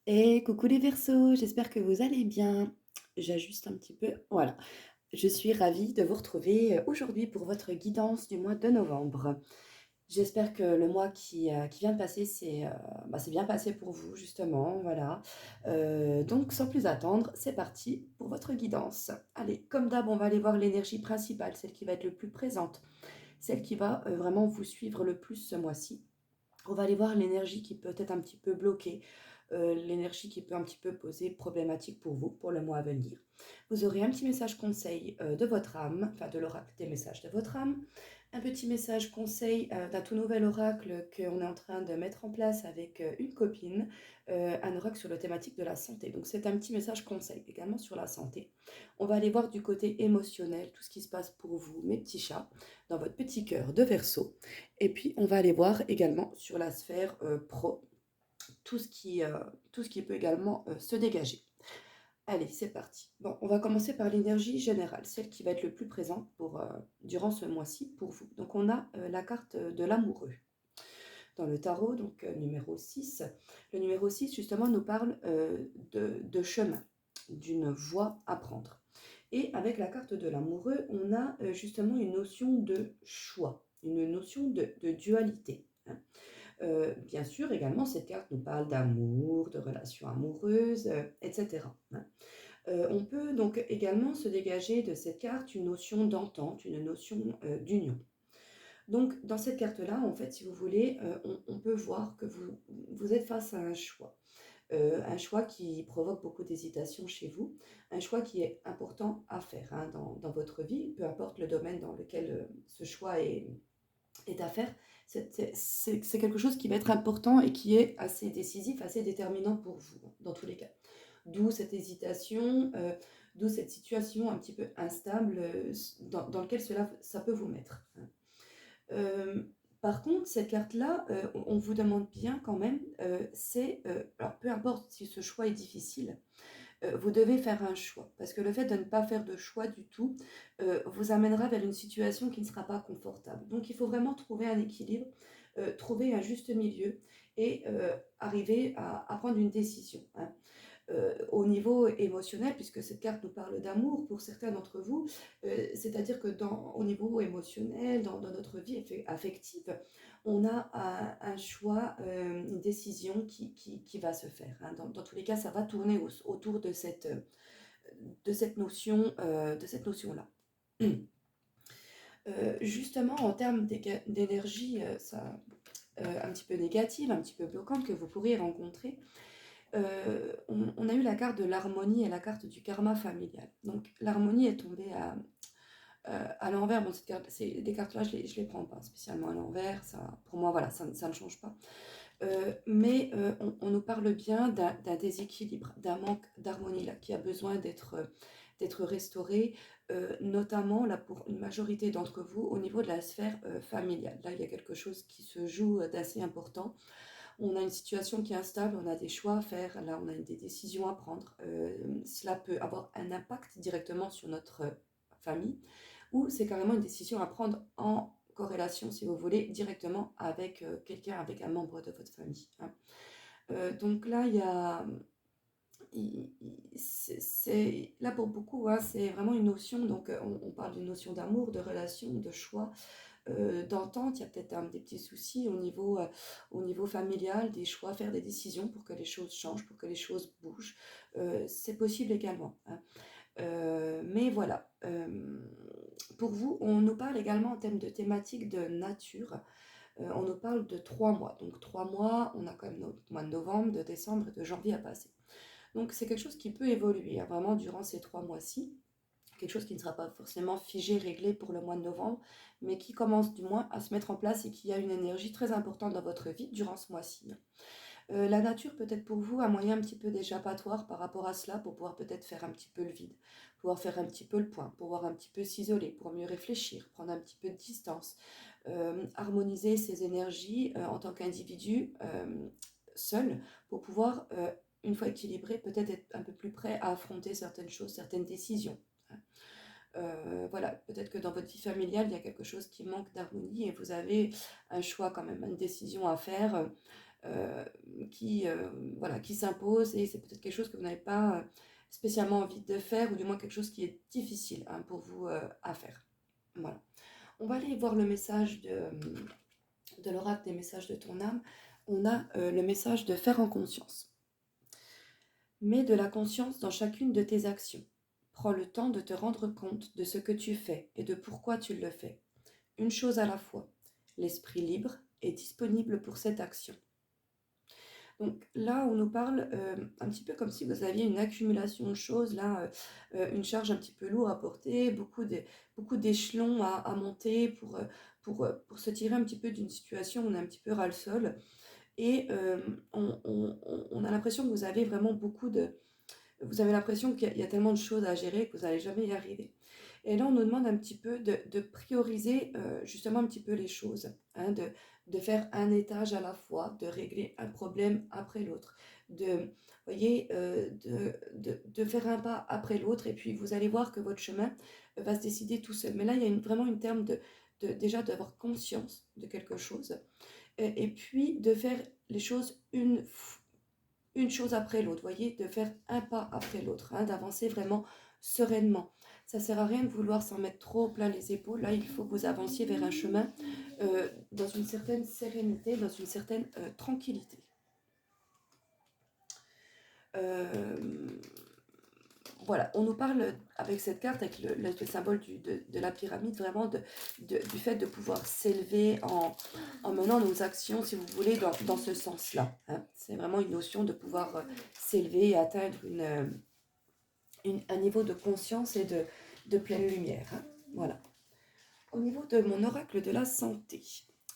Et coucou les Verseaux, j'espère que vous allez bien. J'ajuste un petit peu. Voilà. Je suis ravie de vous retrouver aujourd'hui pour votre guidance du mois de novembre. J'espère que le mois qui vient de passer c'est bien passé pour vous, justement. Voilà. Donc, sans plus attendre, c'est parti pour votre guidance. Allez, comme d'hab, on va aller voir l'énergie principale, celle qui va être le plus présente, celle qui va vraiment vous suivre le plus ce mois-ci. On va aller voir l'énergie qui peut être un petit peu bloquée, l'énergie qui peut un petit peu poser problématique pour vous pour le mois à venir. Vous aurez un petit message conseil de votre âme, enfin de l'oracle des messages de votre âme, un petit message conseil d'un tout nouvel oracle qu'on est en train de mettre en place avec une copine, un oracle sur la thématique de la santé. Donc c'est un petit message conseil également sur la santé. On va aller voir du côté émotionnel tout ce qui se passe pour vous, mes petits chats, dans votre petit cœur de Verseau. Et puis, on va aller voir également sur la sphère pro, tout ce tout ce qui peut également se dégager. Allez, c'est parti. Bon, on va commencer par l'énergie générale, celle qui va être le plus présente durant ce mois-ci pour vous. Donc, on a la carte de l'amoureux dans le tarot, donc numéro 6. Le numéro 6, justement, nous parle de chemin, d'une voie à prendre. Et avec la carte de l'amoureux, on a justement une notion de choix, une notion de dualité, hein. Bien sûr, également, cette carte nous parle d'amour, de relations amoureuses, etc., hein. On peut donc également se dégager de cette carte une notion d'entente, une notion d'union. Donc, dans cette carte-là, en fait, si vous voulez, on peut voir que vous êtes face à un choix qui provoque beaucoup d'hésitation chez vous, un choix qui est important à faire, hein, dans votre vie, peu importe le domaine dans lequel ce choix est à faire. C'est quelque chose qui va être important et qui est assez décisif, assez déterminant pour vous, dans tous les cas. D'où cette hésitation, d'où cette situation un petit peu instable dans lequel ça peut vous mettre, hein. Euh, Par contre, cette carte-là, on vous demande bien quand même, alors peu importe si ce choix est difficile, vous devez faire un choix. Parce que le fait de ne pas faire de choix du tout vous amènera vers une situation qui ne sera pas confortable. Donc il faut vraiment trouver un équilibre, trouver un juste milieu et arriver à prendre une décision, hein. Au niveau émotionnel, puisque cette carte nous parle d'amour pour certains d'entre vous, c'est-à-dire que au niveau émotionnel, dans notre vie affective, on a un choix, une décision qui va se faire, hein. Dans tous les cas, ça va tourner autour de cette notion-là. Justement, en termes d'énergie, un petit peu négative, un petit peu bloquante que vous pourriez rencontrer, on a eu la carte de l'harmonie et la carte du karma familial. Donc l'harmonie est tombée à l'envers. Bon, des cartes-là, je les prends pas spécialement à l'envers. Ça, pour moi, voilà, ça ne change pas. Mais on nous parle bien d'un déséquilibre, d'un manque d'harmonie là, qui a besoin d'être restauré, notamment là, pour une majorité d'entre vous au niveau de la sphère familiale. Là, il y a quelque chose qui se joue d'assez important. On a une situation qui est instable, on a des choix à faire, là on a des décisions à prendre. Cela peut avoir un impact directement sur notre famille, ou c'est carrément une décision à prendre en corrélation, si vous voulez, directement avec quelqu'un, avec un membre de votre famille, hein. Donc là, là pour beaucoup, hein, c'est vraiment une notion, donc on parle d'une notion d'amour, de relation, de choix, d'entente. Il y a peut-être des petits soucis au niveau familial, des choix, faire des décisions pour que les choses changent, pour que les choses bougent. C'est possible également, hein. Mais voilà, pour vous, on nous parle également en termes de thématique de nature. On nous parle de 3 mois. Donc 3 mois, on a quand même notre mois de novembre, de décembre et de janvier à passer. Donc c'est quelque chose qui peut évoluer, hein, vraiment durant ces 3 mois-ci. Quelque chose qui ne sera pas forcément figé, réglé pour le mois de novembre, mais qui commence du moins à se mettre en place et qui a une énergie très importante dans votre vie durant ce mois-ci. La nature peut être pour vous un moyen un petit peu d'échappatoire par rapport à cela, pour pouvoir peut-être faire un petit peu le vide, pouvoir faire un petit peu le point, pouvoir un petit peu s'isoler, pour mieux réfléchir, prendre un petit peu de distance, harmoniser ses énergies en tant qu'individu seul, pour pouvoir, une fois équilibré, peut-être être un peu plus prêt à affronter certaines choses, certaines décisions, hein. Voilà, peut-être que dans votre vie familiale, il y a quelque chose qui manque d'harmonie et vous avez un choix quand même, une décision à faire. euh, voilà, qui s'impose et c'est peut-être quelque chose que vous n'avez pas spécialement envie de faire ou du moins quelque chose qui est difficile hein, pour vous à faire. Voilà. On va aller voir le message de l'oracle des messages de ton âme. On a le message de faire en conscience. Mets de la conscience dans chacune de tes actions. Prends le temps de te rendre compte de ce que tu fais et de pourquoi tu le fais. Une chose à la fois. L'esprit libre est disponible pour cette action. Donc là, on nous parle un petit peu comme si vous aviez une accumulation de choses, là, une charge un petit peu lourde à porter, beaucoup d'échelons à monter pour se tirer un petit peu d'une situation où on est un petit peu ras-le-sol. Et on a l'impression que vous avez vraiment vous avez l'impression qu'il y a tellement de choses à gérer que vous n'allez jamais y arriver. Et là, on nous demande un petit peu de prioriser justement un petit peu les choses, hein, de faire un étage à la fois, de régler un problème après l'autre, voyez, de faire un pas après l'autre, et puis vous allez voir que votre chemin va se décider tout seul. Mais là, il y a vraiment une terme déjà d'avoir conscience de quelque chose, et puis de faire les choses une chose après l'autre, voyez, de faire un pas après l'autre, hein, d'avancer vraiment sereinement. Ça sert à rien de vouloir s'en mettre trop plein les épaules. Là, il faut que vous avanciez vers un chemin dans une certaine sérénité, dans une certaine tranquillité. Voilà, on nous parle avec cette carte, avec le symbole de la pyramide, vraiment du fait de pouvoir s'élever en menant nos actions, si vous voulez, dans ce sens-là. Hein. C'est vraiment une notion de pouvoir s'élever et atteindre un niveau de conscience et de pleine lumière. Hein. Voilà. Au niveau de mon oracle de la santé.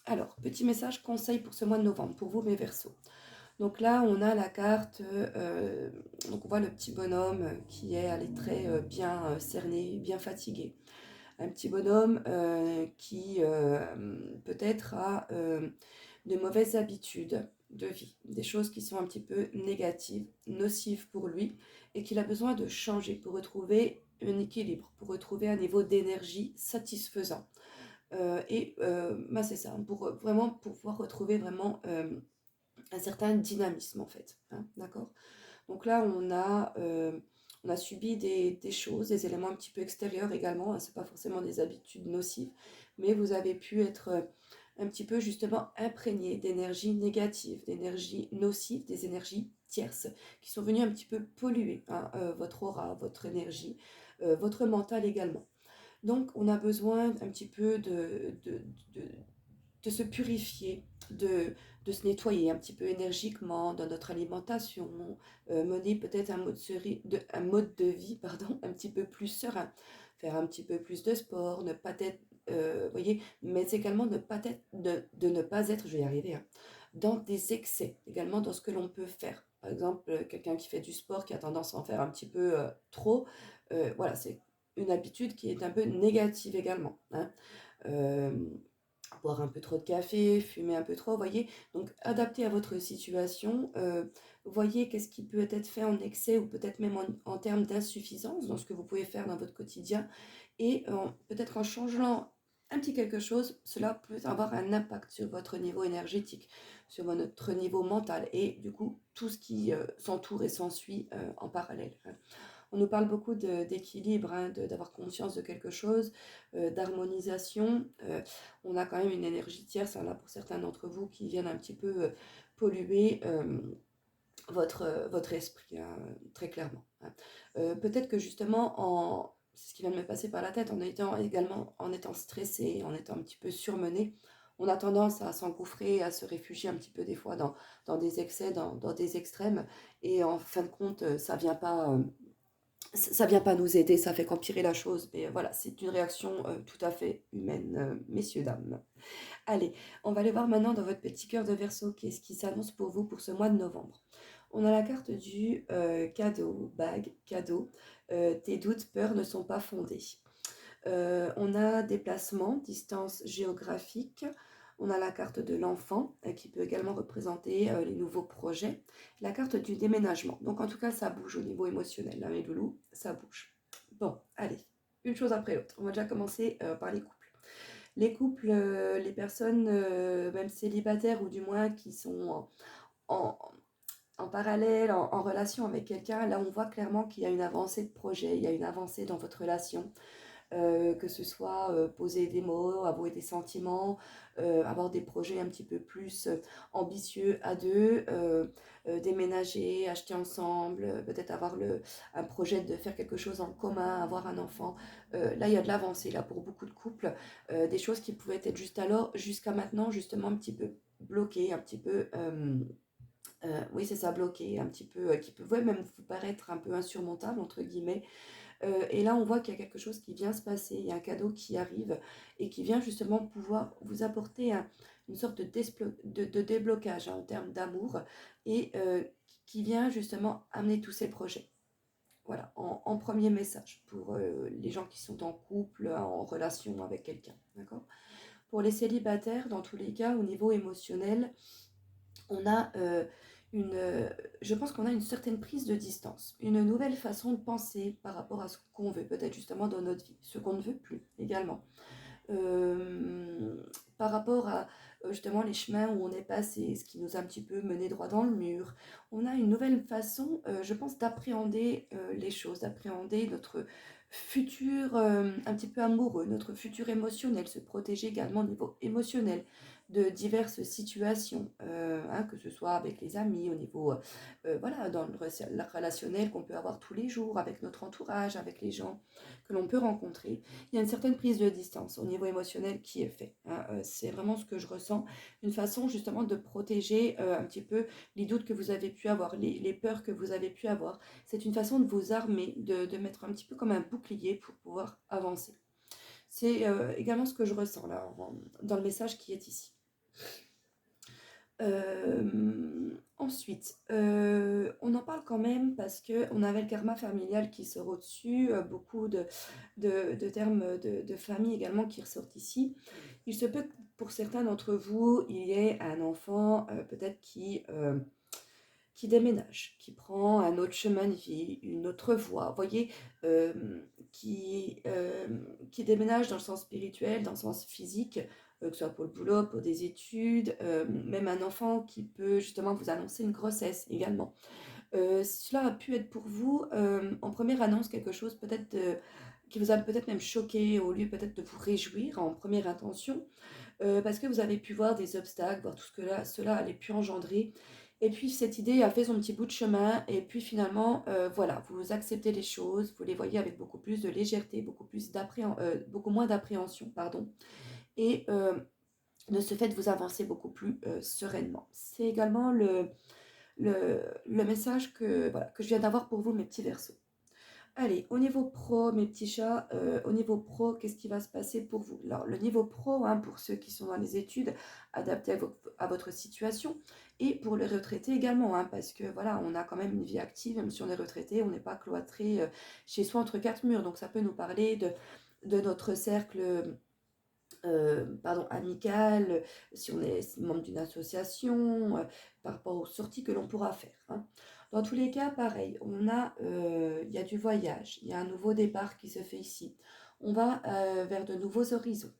Alors, petit message conseil pour ce mois de novembre, pour vous mes Verseaux. Donc là, on a la carte, donc on voit le petit bonhomme qui est à les traits bien cernés, bien fatigué. Un petit bonhomme qui peut-être a de mauvaises habitudes de vie, des choses qui sont un petit peu négatives, nocives pour lui, et qu'il a besoin de changer pour retrouver un équilibre, pour retrouver un niveau d'énergie satisfaisant. C'est ça, pour vraiment pouvoir retrouver vraiment un certain dynamisme en fait. Hein, d'accord. Donc là, on a subi des choses, des éléments un petit peu extérieurs également. Hein, c'est pas forcément des habitudes nocives, mais vous avez pu être un petit peu justement imprégné d'énergie négative, d'énergie nocive, des énergies tierces qui sont venues un petit peu polluer hein, votre aura, votre énergie, votre mental également. Donc on a besoin un petit peu de se purifier, de se nettoyer un petit peu énergiquement dans notre alimentation, mener peut-être un mode de vie pardon, un petit peu plus serein, faire un petit peu plus de sport, ne pas être, voyez, mais également de ne pas être, je vais y arriver, hein, dans des excès, également dans ce que l'on peut faire. Par exemple, quelqu'un qui fait du sport, qui a tendance à en faire un petit peu trop, voilà, c'est une habitude qui est un peu négative également. Hein. Euh, Boire un peu trop de café, fumer un peu trop, voyez. Donc, adapté à votre situation, voyez qu'est-ce qui peut être fait en excès ou peut-être même en termes d'insuffisance dans ce que vous pouvez faire dans votre quotidien. Et peut-être en changeant un petit quelque chose, cela peut avoir un impact sur votre niveau énergétique, sur votre niveau mental et du coup, tout ce qui s'entoure et s'ensuit en parallèle. Hein. On nous parle beaucoup d'équilibre, hein, d'avoir conscience de quelque chose, d'harmonisation. On a quand même une énergie tierce, hein, là pour certains d'entre vous qui viennent un petit peu polluer votre esprit, hein, très clairement. Hein. Peut-être que justement, c'est ce qui vient de me passer par la tête, en étant stressé, en étant un petit peu surmené, on a tendance à s'engouffrer, à se réfugier un petit peu des fois dans des excès, dans des extrêmes, et en fin de compte, ça vient pas nous aider, ça fait qu'empirer la chose. Mais voilà, c'est une réaction tout à fait humaine, messieurs, dames. Allez, on va aller voir maintenant dans votre petit cœur de Verseau qu'est-ce qui s'annonce pour vous pour ce mois de novembre. On a la carte du cadeau, bague, cadeau. Tes doutes, peurs ne sont pas fondés. On a déplacement, distance géographique. On a la carte de l'enfant qui peut également représenter les nouveaux projets. La carte du déménagement. Donc en tout cas, ça bouge au niveau émotionnel. Là, mes loulous, ça bouge. Bon, allez, une chose après l'autre. On va déjà commencer par les couples. Les couples, les personnes même célibataires ou du moins qui sont en, en parallèle, en relation avec quelqu'un, là on voit clairement qu'il y a une avancée de projet, il y a une avancée dans votre relation. Que ce soit poser des mots, avouer des sentiments, avoir des projets un petit peu plus ambitieux à deux, déménager, acheter ensemble, peut-être avoir un projet de faire quelque chose en commun, avoir un enfant. Là, il y a de l'avancée là pour beaucoup de couples, des choses qui pouvaient être juste alors, jusqu'à maintenant, justement un petit peu bloquées, un petit peu... oui, c'est ça, bloqué, un petit peu, qui peut même vous paraître un peu insurmontable, entre guillemets, et là, on voit qu'il y a quelque chose qui vient se passer, il y a un cadeau qui arrive et qui vient justement pouvoir vous apporter une sorte de déblocage, hein, en termes d'amour et qui vient justement amener tous ces projets. Voilà, en premier message pour les gens qui sont en couple, en relation avec quelqu'un. D'accord. Pour les célibataires, dans tous les cas, au niveau émotionnel, on a je pense qu'on a une certaine prise de distance, une nouvelle façon de penser par rapport à ce qu'on veut, peut-être justement dans notre vie, ce qu'on ne veut plus également. Euh, Par rapport à justement les chemins où on est passé, ce qui nous a un petit peu mené droit dans le mur, on a une nouvelle façon, je pense, d'appréhender les choses, d'appréhender notre futur un petit peu amoureux, notre futur émotionnel, se protéger également au niveau émotionnel de diverses situations, hein, que ce soit avec les amis, au niveau, voilà, dans le relationnel qu'on peut avoir tous les jours, avec notre entourage, avec les gens que l'on peut rencontrer. Il y a une certaine prise de distance au niveau émotionnel qui est fait, hein. C'est vraiment ce que je ressens, une façon justement de protéger un petit peu les doutes que vous avez pu avoir, les peurs que vous avez pu avoir. C'est une façon de vous armer, de mettre un petit peu comme un bouclier pour pouvoir avancer. C'est également ce que je ressens là dans le message qui est ici. Ensuite, on en parle quand même parce qu'on avait le karma familial qui sort au-dessus, beaucoup de termes de famille également qui ressortent ici. Il se peut que pour certains d'entre vous, il y ait un enfant peut-être qui déménage, qui prend un autre chemin de vie, une autre voie, vous voyez, euh, qui déménage dans le sens spirituel, dans le sens physique, que ce soit pour le boulot, pour des études, même un enfant qui peut justement vous annoncer une grossesse également. Cela a pu être pour vous en première annonce quelque chose peut-être qui vous a peut-être même choqué au lieu peut-être de vous réjouir en première intention, parce que vous avez pu voir des obstacles, voir tout ce que cela allait pu engendrer. Et puis cette idée a fait son petit bout de chemin, et puis finalement, voilà, vous acceptez les choses, vous les voyez avec beaucoup plus de légèreté, beaucoup moins d'appréhension, pardon, et de ce fait, vous avancez beaucoup plus sereinement. C'est également le message que, voilà, que je viens d'avoir pour vous, mes petits versos. Allez, au niveau pro, mes petits chats, au niveau pro, qu'est-ce qui va se passer pour vous? Alors, le niveau pro, hein, pour ceux qui sont dans les études, adapté à votre situation, et pour les retraités également, hein, parce que voilà, on a quand même une vie active, même si on est retraité, on n'est pas cloîtré chez soi entre quatre murs, donc ça peut nous parler de notre cercle amical, si on est membre d'une association, par rapport aux sorties que l'on pourra faire, hein. Dans tous les cas, pareil, il y a du voyage, il y a un nouveau départ qui se fait ici. On va vers de nouveaux horizons.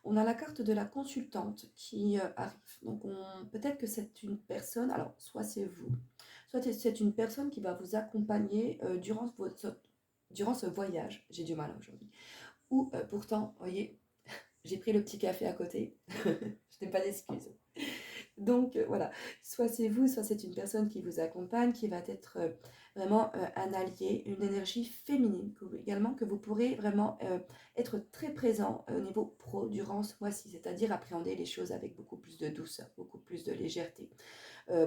On a la carte de la consultante qui arrive. Donc peut-être que c'est une personne, alors soit c'est vous, soit c'est une personne qui va vous accompagner durant ce voyage. J'ai du mal aujourd'hui. Ou pourtant, vous voyez, j'ai pris le petit café à côté. Je n'ai pas d'excuses. Donc voilà, soit c'est vous, soit c'est une personne qui vous accompagne, qui va être vraiment un allié, une énergie féminine également, que vous pourrez vraiment être très présent au niveau pro durant ce mois-ci, c'est-à-dire appréhender les choses avec beaucoup plus de douceur, beaucoup plus de légèreté,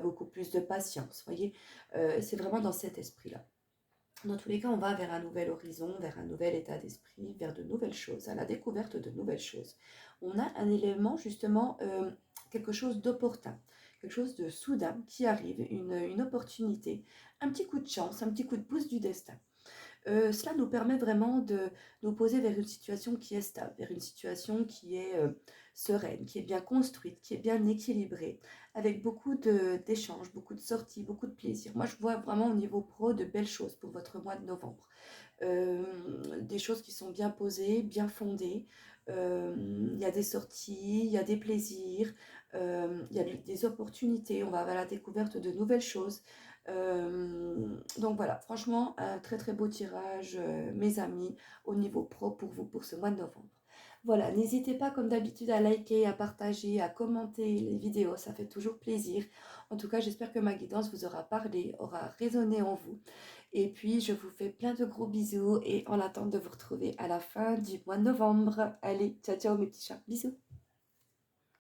beaucoup plus de patience. Vous voyez, c'est vraiment dans cet esprit-là. Dans tous les cas, on va vers un nouvel horizon, vers un nouvel état d'esprit, vers de nouvelles choses, à la découverte de nouvelles choses. On a un élément justement, quelque chose d'opportun, quelque chose de soudain qui arrive, une opportunité, un petit coup de chance, un petit coup de pouce du destin. Cela nous permet vraiment de nous poser vers une situation qui est stable, vers une situation qui est sereine, qui est bien construite, qui est bien équilibrée, avec beaucoup d'échanges, beaucoup de sorties, beaucoup de plaisir. Moi, je vois vraiment au niveau pro de belles choses pour votre mois de novembre. Des choses qui sont bien posées, bien fondées. Il y a des sorties, il y a des plaisirs, Il y a des opportunités, on va à la découverte de nouvelles choses. Donc voilà, franchement, un très très beau tirage, mes amis, au niveau pro pour vous pour ce mois de novembre. Voilà, n'hésitez pas comme d'habitude à liker, à partager, à commenter les vidéos, ça fait toujours plaisir. En tout cas, j'espère que ma guidance vous aura parlé, aura résonné en vous. Et puis, je vous fais plein de gros bisous et en attente de vous retrouver à la fin du mois de novembre. Allez, ciao ciao mes petits chats, bisous.